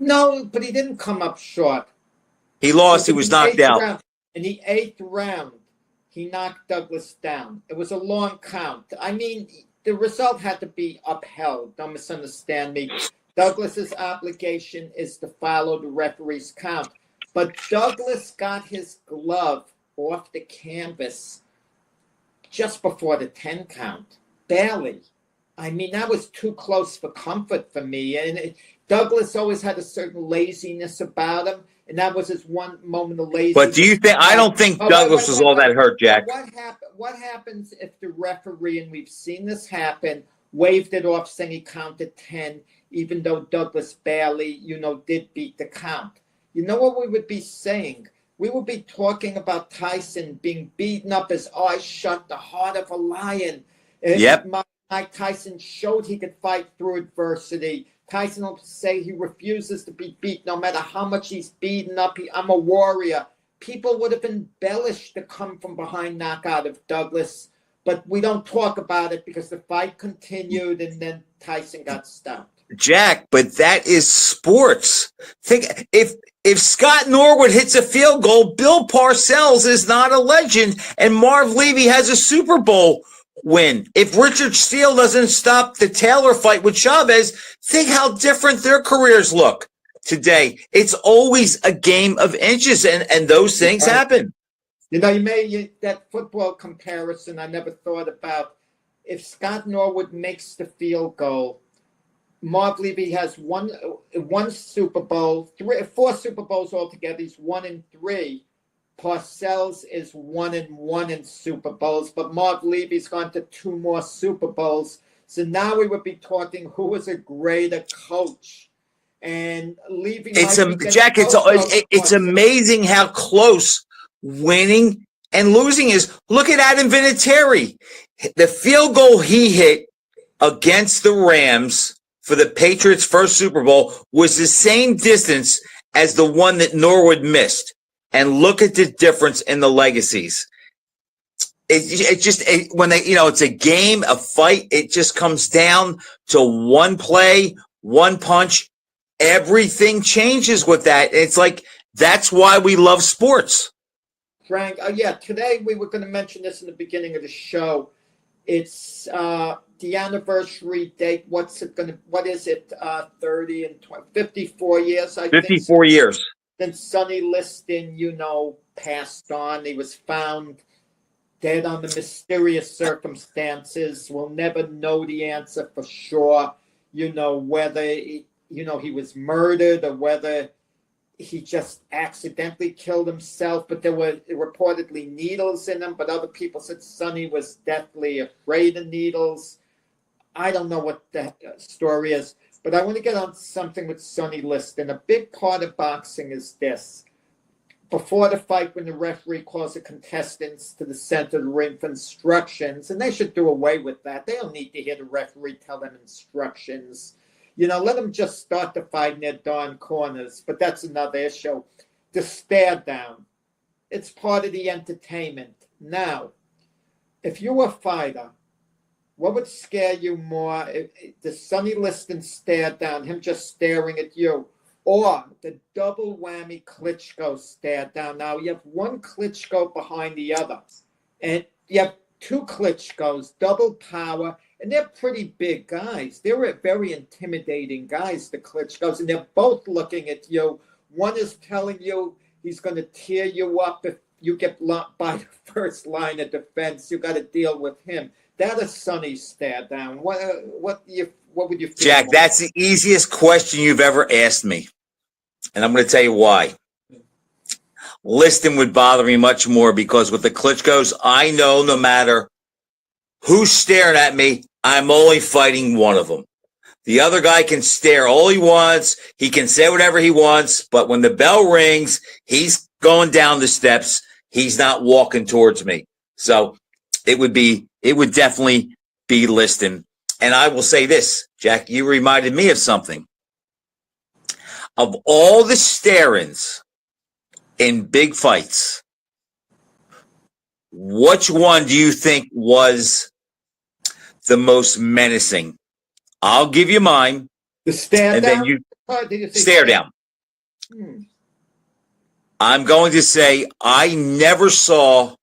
No, but he didn't come up short. He lost. He was knocked out. In the 8th round, he knocked Douglas down. It was a long count. I mean, the result had to be upheld. Don't misunderstand me. Douglas's obligation is to follow the referee's count. But Douglas got his glove off the canvas just before the 10 count. Barely. I mean, that was too close for comfort for me. And Douglas always had a certain laziness about him, and that was his one moment of laziness. But do you think? I don't think Douglas was all that hurt, Jack. What happens if the referee, and we've seen this happen, waved it off, saying he counted 10, even though Douglas barely, did beat the count? You know what we would be saying? We would be talking about Tyson being beaten up as, I shot the heart of a lion. Yep. Mike Tyson showed he could fight through adversity. Tyson will say he refuses to be beat no matter how much he's beaten up. I'm a warrior. People would have embellished the come from behind knockout of Douglas, but we don't talk about it because the fight continued and then Tyson got stopped. Jack, but that is sports. Think if Scott Norwood hits a field goal, Bill Parcells is not a legend, and Marv Levy has a Super Bowl win. If Richard Steele doesn't stop the Taylor fight with Chavez, think how different their careers look today. It's always a game of inches, and those things happen. You made that football comparison I never thought about. If Scott Norwood makes the field goal, Marv Levy has one Super Bowl, 4 Super Bowls altogether. He's 1-3. Parcells is 1-1 in Super Bowls, but Marv Levy's gone to 2 more Super Bowls. So now we would be talking who was a greater coach. And Levy. Jack, it's amazing how close winning and losing is. Look at Adam Vinatieri. The field goal he hit against the Rams for the Patriots' first Super Bowl was the same distance as the one that Norwood missed, and look at the difference in the legacies. When they, it's a game, a fight, it just comes down to one play, one punch. Everything changes with that. It's like, that's why we love sports. Frank, today we were going to mention this in the beginning of the show. It's the anniversary date. What is it? 30 and 20, 54 years, I think. 54 years. Then Sonny Liston, passed on. He was found dead under mysterious circumstances. We'll never know the answer for sure. Whether he was murdered or whether he just accidentally killed himself. But there were reportedly needles in him. But other people said Sonny was deathly afraid of needles. I don't know what the story is. But I want to get on something with Sonny Liston. A big part of boxing is this. Before the fight, when the referee calls the contestants to the center of the ring for instructions, and they should do away with that. They don't need to hear the referee tell them instructions. Let them just start the fight in their darn corners. But that's another issue. The stare down. It's part of the entertainment. Now, if you were a fighter, what would scare you more? The Sonny Liston stare down, him just staring at you, or the double whammy Klitschko stare down. Now, you have one Klitschko behind the other, and you have two Klitschkos, double power, and they're pretty big guys. They're very intimidating guys, the Klitschkos, and they're both looking at you. One is telling you he's going to tear you up if you get blocked by the first line of defense. You got to deal with him. That is Sonny's stare down. What would you feel? Jack, that's the easiest question you've ever asked me. And I'm going to tell you why. Liston would bother me much more because with the Klitschkos, I know no matter who's staring at me, I'm only fighting one of them. The other guy can stare all he wants. He can say whatever he wants. But when the bell rings, he's going down the steps. He's not walking towards me. So it would definitely be Liston. And I will say this, Jack, you reminded me of something. Of all the stare-ins in big fights, which one do you think was the most menacing? I'll give you mine. The stare and down? Then you stare down. I'm going to say I never saw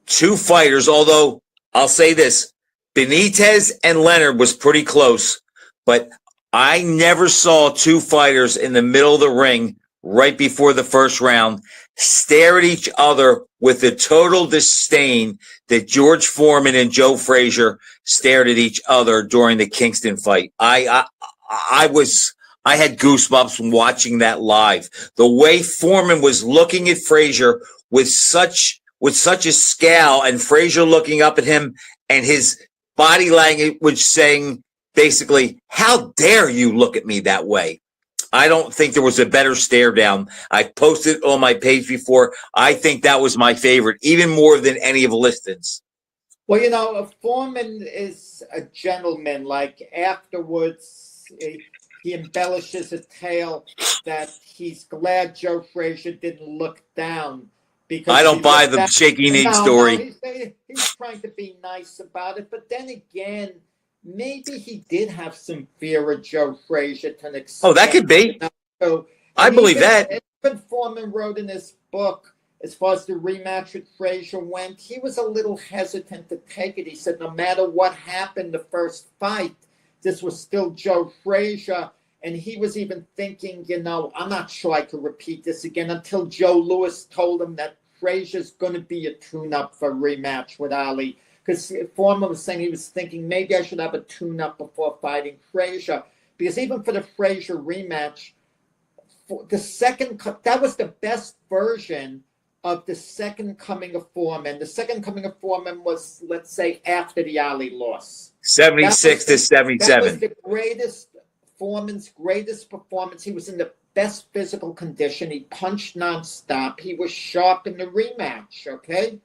two fighters, although I'll say this, Benitez and Leonard was pretty close, but I never saw two fighters in the middle of the ring right before the first round stare at each other with the total disdain that George Foreman and Joe Frazier stared at each other during the Kingston fight. I had goosebumps from watching that live. The way Foreman was looking at Frazier with such a scowl, and Frazier looking up at him, and his body language saying basically, "How dare you look at me that way?" I don't think there was a better stare down. I posted on my page before. I think that was my favorite, even more than any of Liston's. Well, Foreman is a gentleman. Like afterwards, he embellishes a tale that he's glad Joe Frazier didn't look down. Because I don't buy the shaky knee story. He's trying to be nice about it. But then again, maybe he did have some fear of Joe Frazier to an extent. Oh, that could be. So, I believe that. Even Foreman wrote in his book, as far as the rematch with Frazier went, he was a little hesitant to take it. He said no matter what happened the first fight, this was still Joe Frazier. And he was even thinking, I'm not sure I could repeat this again until Joe Louis told him that Frazier's going to be a tune-up for a rematch with Ali. Because Foreman was saying he was thinking maybe I should have a tune-up before fighting Frazier. Because even for the Frazier rematch, that was the best version of the second coming of Foreman. The second coming of Foreman was, let's say, after the Ali loss. 76 to 77. That was the greatest, Foreman's greatest performance. He was in the best physical condition. He punched nonstop. He was sharp in the rematch, okay?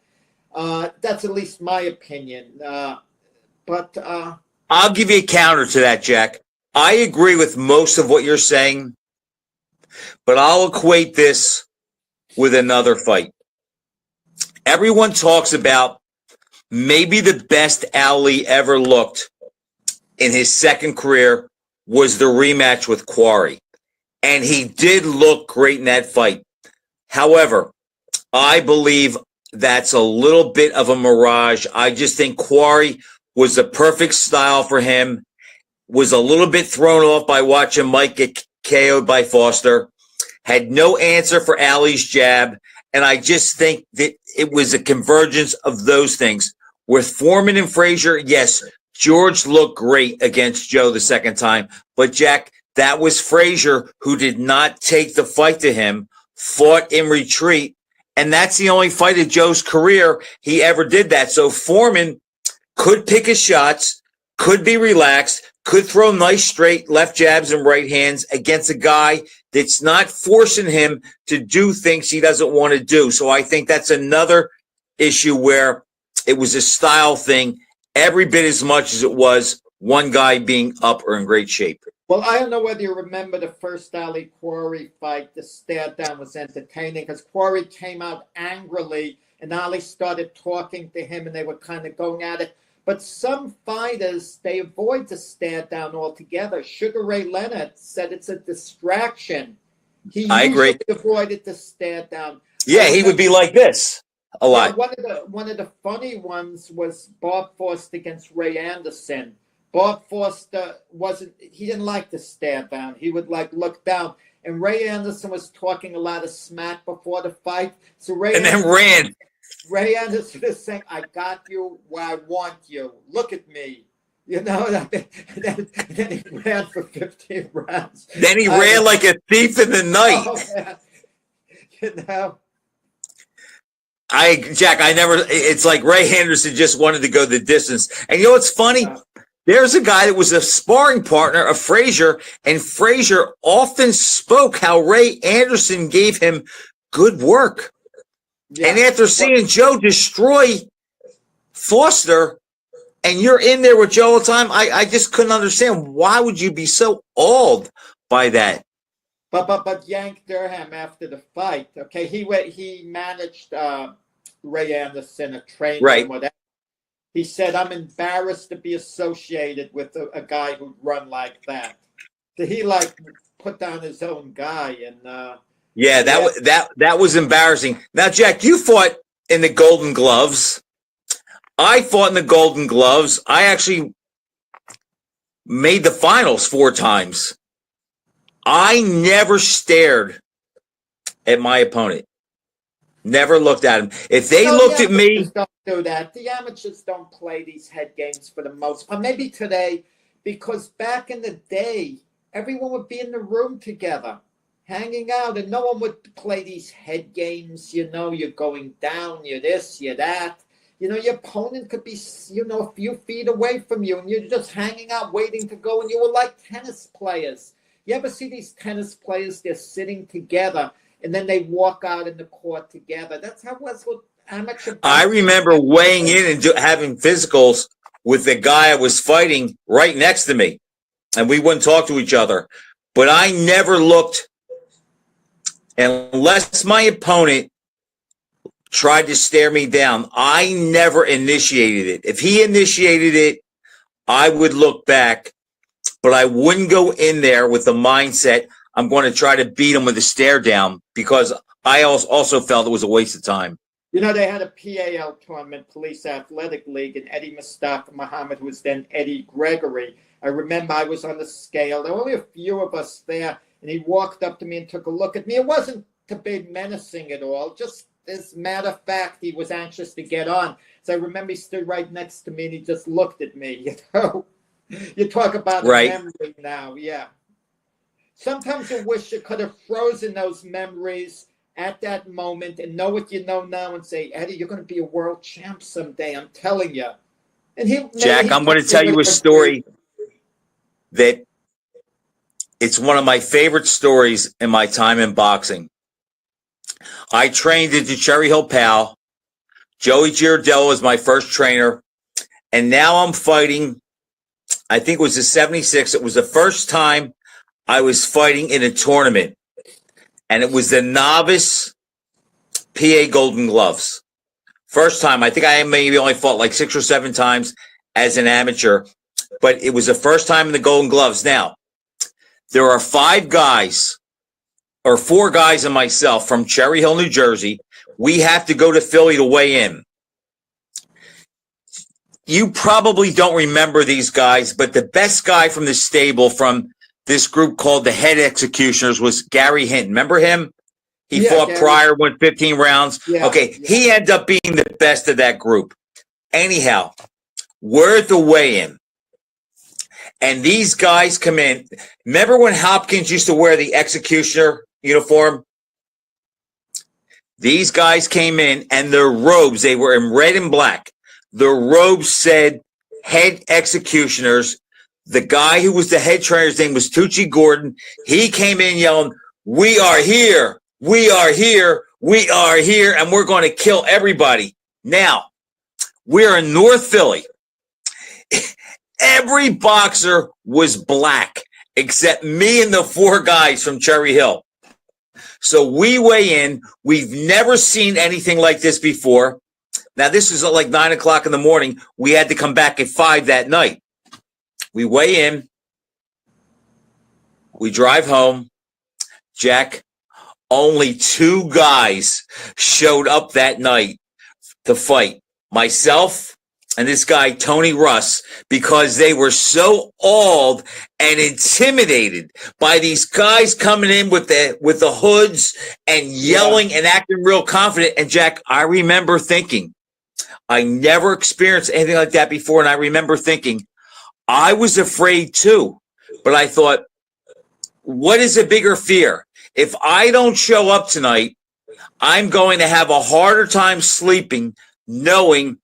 That's at least my opinion. But I'll give you a counter to that, Jack. I agree with most of what you're saying, But I'll equate this with another fight. Everyone talks about maybe the best Ali ever looked in his second career was the rematch with Quarry. And he did look great in that fight. However, I believe that's a little bit of a mirage. I just think Quarry was the perfect style for him. Was a little bit thrown off by watching Mike get KO'd by Foster. Had no answer for Ali's jab. And I just think that it was a convergence of those things. With Foreman and Frazier, yes, George looked great against Joe the second time. But, Jack, that was Frazier who did not take the fight to him, fought in retreat. And that's the only fight of Joe's career he ever did that. So Foreman could pick his shots, could be relaxed, could throw nice straight left jabs and right hands against a guy that's not forcing him to do things he doesn't want to do. So I think that's another issue where it was a style thing every bit as much as it was one guy being up or in great shape. Well, I don't know whether you remember the first Ali Quarry fight. The stare down was entertaining because Quarry came out angrily and Ali started talking to him and they were kind of going at it. But some fighters, they avoid the stare down altogether. Sugar Ray Leonard said it's a distraction. I agree. Avoided the stare down. Yeah, he would be like this a lot. Yeah, one of the funny ones was Bob Foster against Ray Anderson. Bob Foster he didn't like the stare down. He would look down. And Ray Anderson was talking a lot of smack before the fight. So then ran. Ray Anderson is saying, I got you where I want you. Look at me. You know, and then he ran for 15 rounds. Then he ran like a thief in the night. Oh, you know. It's like Ray Anderson just wanted to go the distance. And you know what's funny? There's a guy that was a sparring partner of Frazier, and Frazier often spoke how Ray Anderson gave him good work. Yeah. And after seeing Joe destroy Foster, and you're in there with Joe all the time, I just couldn't understand. Why would you be so awed by that? But Yank Durham after the fight, okay, he managed Ray Anderson, a trainer, right? Whatever. He said, "I'm embarrassed to be associated with a guy who'd run like that." So he put down his own guy, and yeah, that was embarrassing. Now, Jack, you fought in the Golden Gloves. I fought in the Golden Gloves. I actually made the finals 4 times. I never stared at my opponent. Never looked at him. If they looked at me, don't do that. The amateurs don't play these head games for the most part. Maybe today, because back in the day, everyone would be in the room together, hanging out, and no one would play these head games. You know, you're going down, you're this, you're that. You know, your opponent could be, a few feet away from you, and you're just hanging out, waiting to go, and you were like tennis players. You ever see these tennis players? They're sitting together, and then they walk out in the court together. That's how it was with amateur. I remember weighing in and having physicals with the guy I was fighting right next to me, and we wouldn't talk to each other. But I never looked, unless my opponent tried to stare me down. I never initiated it. If he initiated it, I would look back, but I wouldn't go in there with the mindset I'm going to try to beat him with a stare down, because I also felt it was a waste of time. You know, they had a PAL tournament, Police Athletic League, and Eddie Mustafa Muhammad, who was then Eddie Gregory. I remember I was on the scale. There were only a few of us there, and he walked up to me and took a look at me. It wasn't to be menacing at all. Just as a matter of fact, he was anxious to get on. So I remember he stood right next to me, and he just looked at me. You know, you talk about right. Memory now, yeah. Sometimes you wish you could have frozen those memories at that moment and know what you know now and say, Eddie, you're going to be a world champ someday. I'm telling you. And Jack, I'm going to tell you a story that it's one of my favorite stories in my time in boxing. I trained at the Cherry Hill Pal. Joey Giardello was my first trainer. And now I'm fighting, I think it was the 76. It was the first time I was fighting in a tournament. and it was the novice PA Golden Gloves. First time. I think I maybe only fought like 6 or 7 times as an amateur, but it was the first time in the Golden Gloves. Now, there are 5 guys or 4 guys and myself from Cherry Hill, New Jersey. We have to go to Philly to weigh in. You probably don't remember these guys, but the best guy from the stable from this group called the Head Executioners was Gary Hinton. Remember him? He fought Gary. prior, won 15 rounds. Yeah, okay, he ended up being the best of that group. Anyhow, we're at the weigh-in, and these guys come in. Remember when Hopkins used to wear the executioner uniform? These guys came in, and their robes, they were in red and black. The robes said Head Executioners. The guy who was the head trainer's name was Tucci Gordon. He came in yelling, "We are here. We are here. We are here. And we're going to kill everybody." Now, we're in North Philly. Every boxer was black except me and the 4 guys from Cherry Hill. So we weigh in. We've never seen anything like this before. Now, this is like 9 o'clock in the morning. We had to come back at 5 that night. We weigh in. We drive home. Jack, only 2 guys showed up that night to fight. Myself and this guy, Tony Russ, because they were so awed and intimidated by these guys coming in with the hoods and yelling and acting real confident. And Jack, I remember thinking, I never experienced anything like that before. And I remember thinking, I was afraid too, but I thought, what is a bigger fear? If I don't show up tonight, I'm going to have a harder time sleeping knowing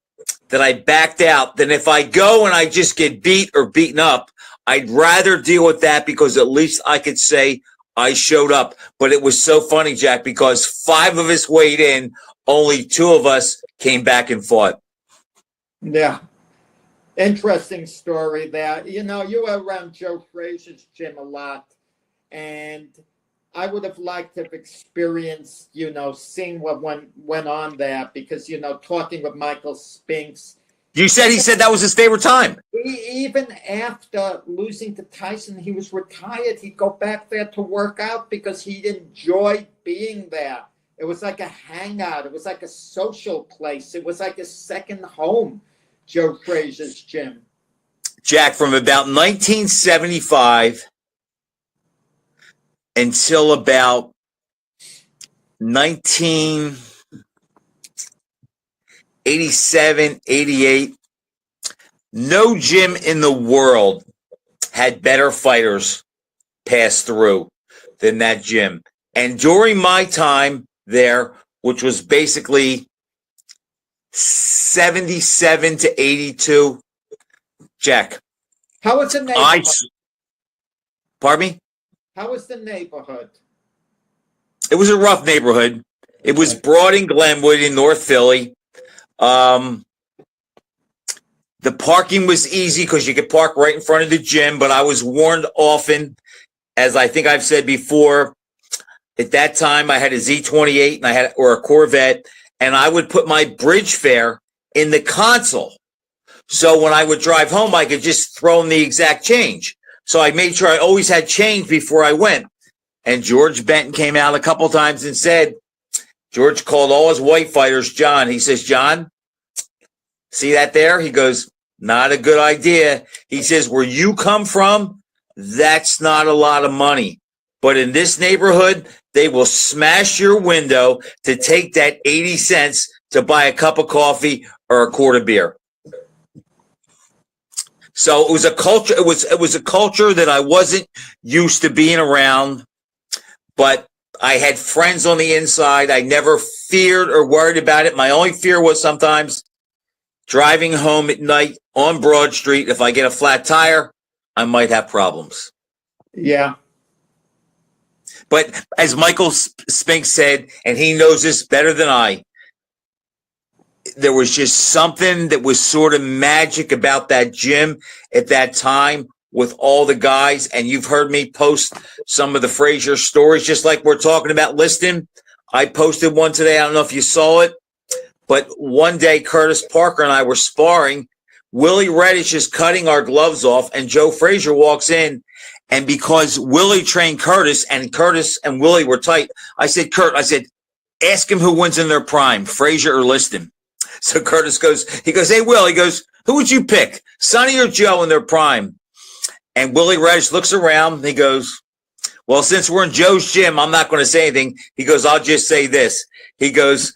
that I backed out than if I go and I just get beat or beaten up. I'd rather deal with that because at least I could say I showed up. But it was so funny, Jack, because 5 of us weighed in, only 2 of us came back and fought. Yeah. Interesting story that, you were around Joe Frazier's gym a lot, and I would have liked to have experienced, seeing what went on there because, talking with Michael Spinks. He said that was his favorite time. Even after losing to Tyson, he was retired. He'd go back there to work out because he enjoyed being there. It was like a hangout. It was like a social place. It was like a second home, Joe Frazier's gym. Jack, from about 1975 until about 1987, 88, no gym in the world had better fighters pass through than that gym. And during my time there, which was basically 77 to 82, Jack. How was the neighborhood? Pardon me? How was the neighborhood? It was a rough neighborhood. It was Broad and Glenwood in North Philly. The parking was easy because you could park right in front of the gym, but I was warned often, as I think I've said before, at that time I had a Z28 and or a Corvette, and I would put my bridge fare in the console. So when I would drive home, I could just throw in the exact change. So I made sure I always had change before I went. And George Benton came out a couple times and said, George called all his white fighters John. He says, John, see that there? He goes, not a good idea. He says, where you come from, that's not a lot of money. But in this neighborhood, they will smash your window to take that 80 cents to buy a cup of coffee or a quart of beer. So it was a culture. It was a culture that I wasn't used to being around, but I had friends on the inside. I never feared or worried about it. My only fear was sometimes driving home at night on Broad Street. If I get a flat tire, I might have problems. Yeah. But as Michael Spinks said, and he knows this better than I, there was just something that was sort of magic about that gym at that time with all the guys, and you've heard me post some of the Frazier stories, just like we're talking about listing. I posted one today. I don't know if you saw it, but one day Curtis Parker and I were sparring. Willie Reddish is cutting our gloves off, and Joe Frazier walks in. And because Willie trained Curtis and Willie were tight, I said, Kurt, ask him who wins in their prime, Frazier or Liston. So Curtis goes, hey, Will, he goes, who would you pick, Sonny or Joe in their prime? And Willie Reddish looks around. He goes, well, since we're in Joe's gym, I'm not going to say anything. He goes, I'll just say this. He goes,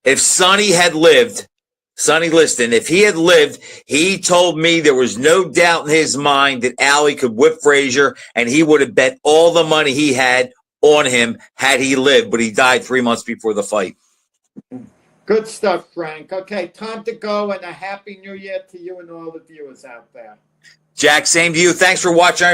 if Sonny Liston, if he had lived, he told me there was no doubt in his mind that Allie could whip Frazier, and he would have bet all the money he had on him had he lived, but he died 3 months before the fight. Good stuff, Frank. Okay, time to go, and a happy new year to you and all the viewers out there. Jack, same to you. Thanks for watching.